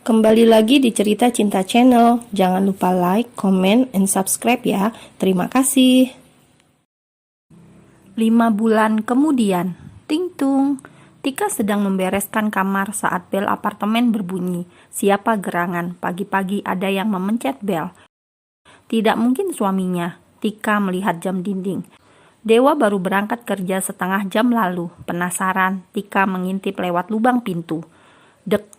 Kembali lagi di Cerita Cinta Channel. Jangan lupa like, comment, and subscribe ya. Terima kasih. 5 bulan kemudian, ting tung. Tika sedang membereskan kamar saat bel apartemen berbunyi. Siapa gerangan? Pagi-pagi ada yang memencet bel. Tidak mungkin suaminya. Tika melihat jam dinding. Dewa baru berangkat kerja setengah jam lalu. Penasaran, Tika mengintip lewat lubang pintu. Dek.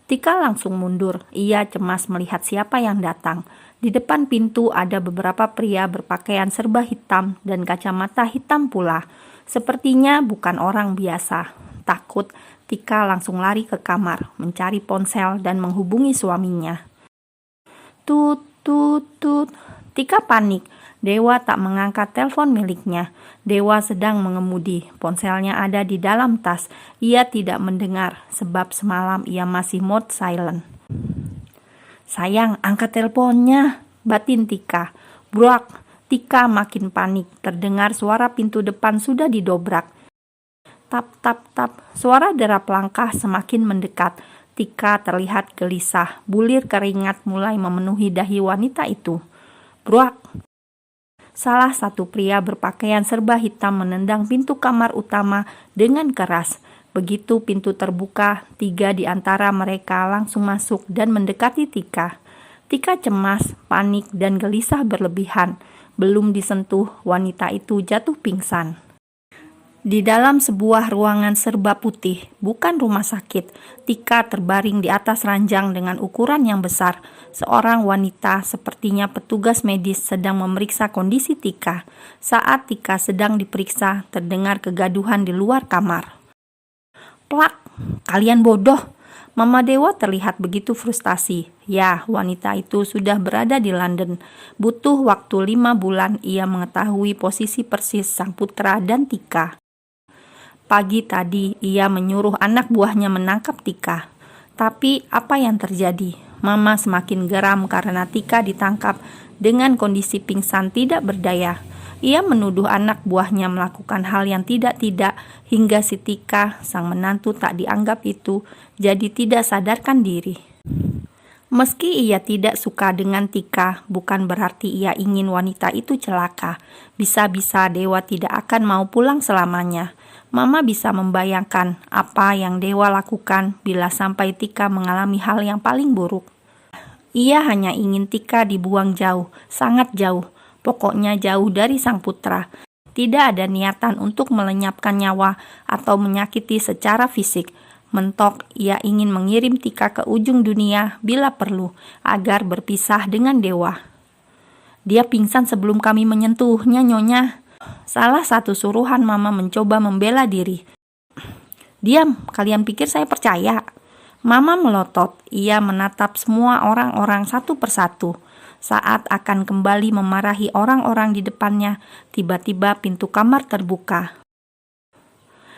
Tika langsung mundur. Ia cemas melihat siapa yang datang. Di depan pintu ada beberapa pria berpakaian serba hitam dan kacamata hitam pula. Sepertinya bukan orang biasa. Takut, Tika langsung lari ke kamar, mencari ponsel dan menghubungi suaminya. Tut, tut, tut. Tika panik. Dewa tak mengangkat telepon miliknya. Dewa sedang mengemudi. Ponselnya ada di dalam tas. Ia tidak mendengar sebab semalam ia masih mode silent. Sayang, angkat teleponnya, batin Tika. Bruak, Tika makin panik. Terdengar suara pintu depan sudah didobrak. Tap, tap, tap. Suara derap langkah semakin mendekat. Tika terlihat gelisah. Bulir keringat mulai memenuhi dahi wanita itu. Bruak. Salah satu pria berpakaian serba hitam menendang pintu kamar utama dengan keras. Begitu pintu terbuka, 3 di antara mereka langsung masuk dan mendekati Tika. Tika cemas, panik, dan gelisah berlebihan. Belum disentuh, wanita itu jatuh pingsan. Di dalam sebuah ruangan serba putih, bukan rumah sakit, Tika terbaring di atas ranjang dengan ukuran yang besar. Seorang wanita, sepertinya petugas medis, sedang memeriksa kondisi Tika. Saat Tika sedang diperiksa, terdengar kegaduhan di luar kamar. Plak, kalian bodoh. Mama Dewa terlihat begitu frustasi. Ya, wanita itu sudah berada di London. Butuh waktu 5 bulan ia mengetahui posisi persis sang putra dan Tika. Pagi tadi ia menyuruh anak buahnya menangkap Tika. Tapi apa yang terjadi? Mama semakin geram karena Tika ditangkap dengan kondisi pingsan tidak berdaya. Ia menuduh anak buahnya melakukan hal yang tidak-tidak hingga si Tika, sang menantu tak dianggap itu, jadi tidak sadarkan diri. Meski ia tidak suka dengan Tika, bukan berarti ia ingin wanita itu celaka. Bisa-bisa Dewa tidak akan mau pulang selamanya. Mama bisa membayangkan apa yang Dewa lakukan bila sampai Tika mengalami hal yang paling buruk. Ia hanya ingin Tika dibuang jauh, sangat jauh. Pokoknya jauh dari sang putra. Tidak ada niatan untuk melenyapkan nyawa atau menyakiti secara fisik. Mentok, ia ingin mengirim Tika ke ujung dunia bila perlu, agar berpisah dengan Dewa. Dia pingsan sebelum kami menyentuhnya, Nyonya. Salah satu suruhan Mama mencoba membela diri. Diam, kalian pikir saya percaya? Mama melotot. Ia menatap semua orang-orang satu persatu. Saat akan kembali memarahi orang-orang di depannya, tiba-tiba pintu kamar terbuka.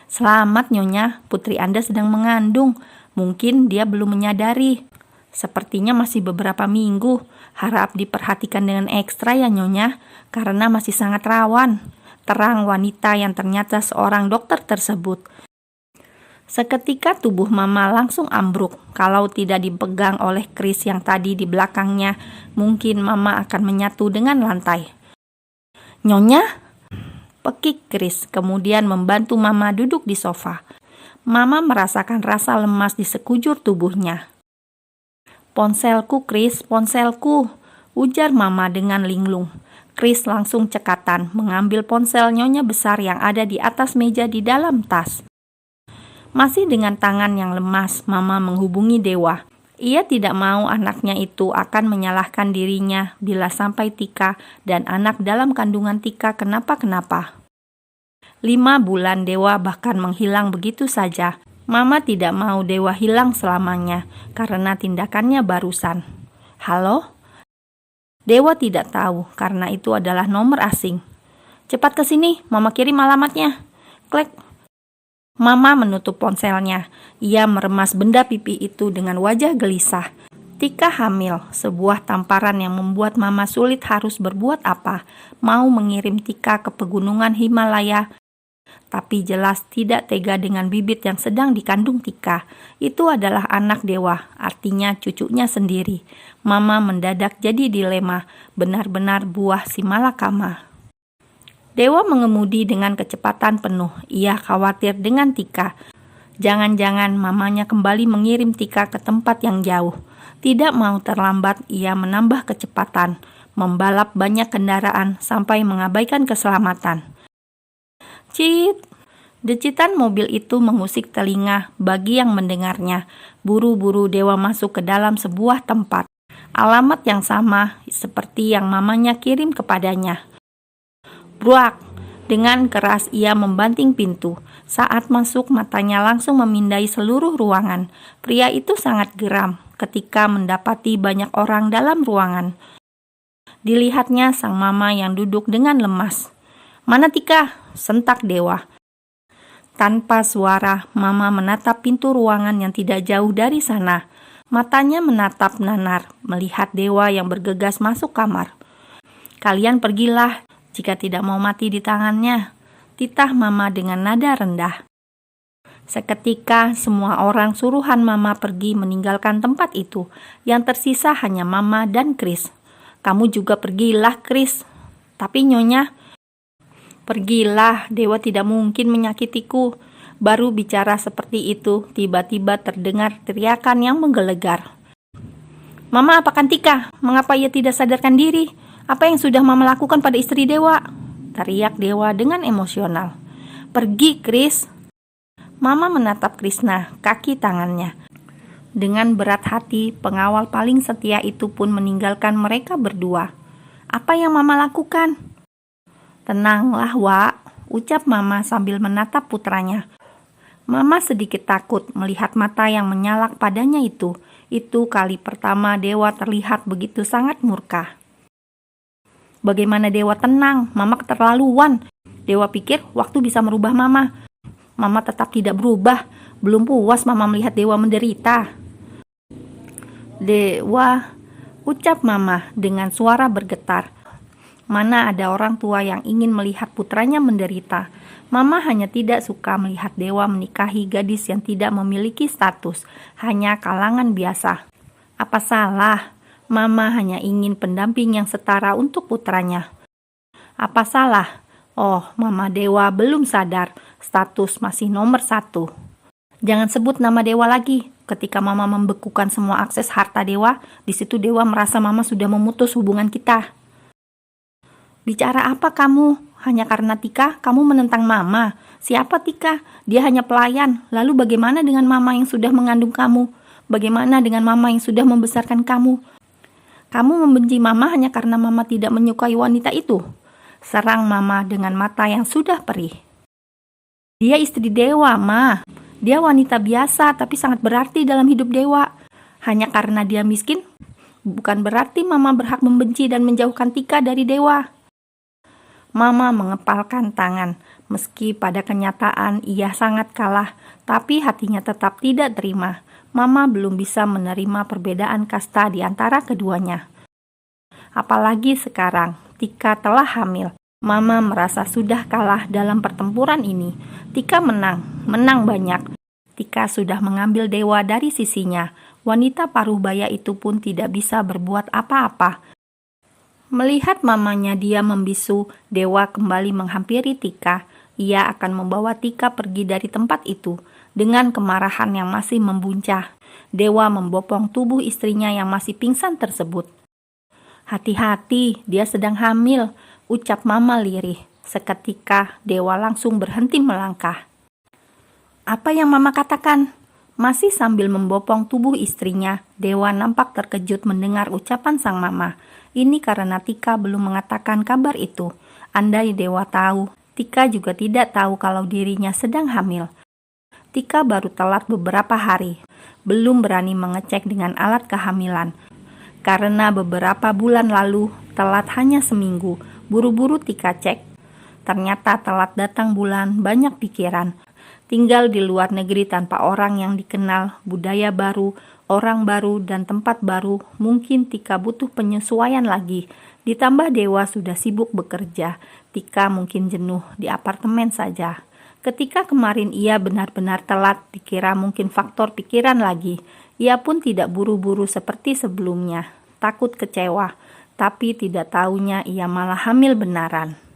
Selamat Nyonya, putri Anda sedang mengandung. Mungkin dia belum menyadari. Sepertinya masih beberapa minggu. Harap diperhatikan dengan ekstra ya Nyonya, karena masih sangat rawan. Terang wanita yang ternyata seorang dokter tersebut. Seketika tubuh Mama langsung ambruk. Kalau tidak dipegang oleh Chris yang tadi di belakangnya, mungkin Mama akan menyatu dengan lantai. Nyonya? Pekik Chris, kemudian membantu Mama duduk di sofa. Mama merasakan rasa lemas di sekujur tubuhnya. Ponselku Chris, ponselku, ujar Mama dengan linglung. Chris langsung cekatan mengambil ponsel Nyonya besar yang ada di atas meja di dalam tas. Masih dengan tangan yang lemas, Mama menghubungi Dewa. Ia tidak mau anaknya itu akan menyalahkan dirinya bila sampai Tika dan anak dalam kandungan Tika kenapa-kenapa. 5 bulan Dewa bahkan menghilang begitu saja. Mama tidak mau Dewa hilang selamanya karena tindakannya barusan. Halo? Dewa tidak tahu karena itu adalah nomor asing. Cepat ke sini, Mama kirim alamatnya. Klik. Mama menutup ponselnya. Ia meremas benda pipi itu dengan wajah gelisah. Tika hamil, sebuah tamparan yang membuat Mama sulit harus berbuat apa. Mau mengirim Tika ke pegunungan Himalaya, tapi jelas tidak tega dengan bibit yang sedang dikandung Tika. Itu adalah anak Dewa, artinya cucunya sendiri. Mama mendadak jadi dilema, benar-benar buah si malakama. Dewa mengemudi dengan kecepatan penuh. Ia khawatir dengan Tika. Jangan-jangan mamanya kembali mengirim Tika ke tempat yang jauh. Tidak mau terlambat, ia menambah kecepatan, membalap banyak kendaraan sampai mengabaikan keselamatan. Cit! Decitan mobil itu mengusik telinga bagi yang mendengarnya. Buru-buru Dewa masuk ke dalam sebuah tempat. Alamat yang sama seperti yang mamanya kirim kepadanya. Bruak! Dengan keras ia membanting pintu. Saat masuk, matanya langsung memindai seluruh ruangan. Pria itu sangat geram ketika mendapati banyak orang dalam ruangan. Dilihatnya sang mama yang duduk dengan lemas. "Mana Tika?" sentak Dewa. Tanpa suara, mama menatap pintu ruangan yang tidak jauh dari sana. Matanya menatap nanar, melihat Dewa yang bergegas masuk kamar. "Kalian pergilah, jika tidak mau mati di tangannya," titah mama dengan nada rendah. Seketika semua orang suruhan mama pergi meninggalkan tempat itu. Yang tersisa hanya mama dan Chris. "Kamu juga pergilah, Chris." "Tapi Nyonya..." "Pergilah, Dewa tidak mungkin menyakitiku." Baru bicara seperti itu, tiba-tiba terdengar teriakan yang menggelegar. "Mama apakan Tika? Mengapa ia tidak sadarkan diri? Apa yang sudah mama lakukan pada istri Dewa?" teriak Dewa dengan emosional. "Pergi, Chris." Mama menatap Krishna, kaki tangannya. Dengan berat hati, pengawal paling setia itu pun meninggalkan mereka berdua. "Apa yang mama lakukan?" "Tenanglah, Wak," ucap mama sambil menatap putranya. Mama sedikit takut melihat mata yang menyalak padanya itu. Itu kali pertama Dewa terlihat begitu sangat murka. "Bagaimana Dewa tenang? Mama keterlaluan." Dewa pikir waktu bisa merubah mama. Mama tetap tidak berubah. Belum puas mama melihat Dewa menderita. "Dewa," ucap mama dengan suara bergetar. Mana ada orang tua yang ingin melihat putranya menderita. Mama hanya tidak suka melihat Dewa menikahi gadis yang tidak memiliki status, hanya kalangan biasa. Apa salah? Mama hanya ingin pendamping yang setara untuk putranya. Apa salah? Oh, Mama Dewa belum sadar, status masih nomor 1. Jangan sebut nama Dewa lagi. Ketika Mama membekukan semua akses harta Dewa, di situ Dewa merasa Mama sudah memutus hubungan kita. Bicara apa kamu? Hanya karena Tika, kamu menentang Mama. Siapa Tika? Dia hanya pelayan. Lalu bagaimana dengan Mama yang sudah mengandung kamu? Bagaimana dengan Mama yang sudah membesarkan kamu? Kamu membenci Mama hanya karena Mama tidak menyukai wanita itu? Serang Mama dengan mata yang sudah perih. Dia istri Dewa, Ma. Dia wanita biasa tapi sangat berarti dalam hidup Dewa. Hanya karena dia miskin, bukan berarti Mama berhak membenci dan menjauhkan Tika dari Dewa. Mama mengepalkan tangan. Meski pada kenyataan ia sangat kalah, tapi hatinya tetap tidak terima. Mama belum bisa menerima perbedaan kasta di antara keduanya. Apalagi sekarang Tika telah hamil. Mama merasa sudah kalah dalam pertempuran ini. Tika menang banyak. Tika sudah mengambil Dewa dari sisinya. Wanita paruh baya itu pun tidak bisa berbuat apa-apa. Melihat mamanya dia membisu, Dewa kembali menghampiri Tika. Ia akan membawa Tika pergi dari tempat itu. Dengan kemarahan yang masih membuncah, Dewa membopong tubuh istrinya yang masih pingsan tersebut. "Hati-hati, dia sedang hamil," ucap Mama lirih. Seketika Dewa langsung berhenti melangkah. "Apa yang Mama katakan?" Masih sambil membopong tubuh istrinya, Dewa nampak terkejut mendengar ucapan sang mama. Ini karena Tika belum mengatakan kabar itu. Andai Dewa tahu, Tika juga tidak tahu kalau dirinya sedang hamil. Tika baru telat beberapa hari, belum berani mengecek dengan alat kehamilan. Karena beberapa bulan lalu, telat hanya seminggu. Buru-buru Tika cek. Ternyata telat datang bulan, banyak pikiran. Tinggal di luar negeri tanpa orang yang dikenal, budaya baru, orang baru, dan tempat baru. Mungkin Tika butuh penyesuaian lagi. Ditambah Dewa sudah sibuk bekerja. Tika mungkin jenuh di apartemen saja. Ketika kemarin ia benar-benar telat, dikira mungkin faktor pikiran lagi. Ia pun tidak buru-buru seperti sebelumnya, takut kecewa, tapi tidak tahunya ia malah hamil benaran.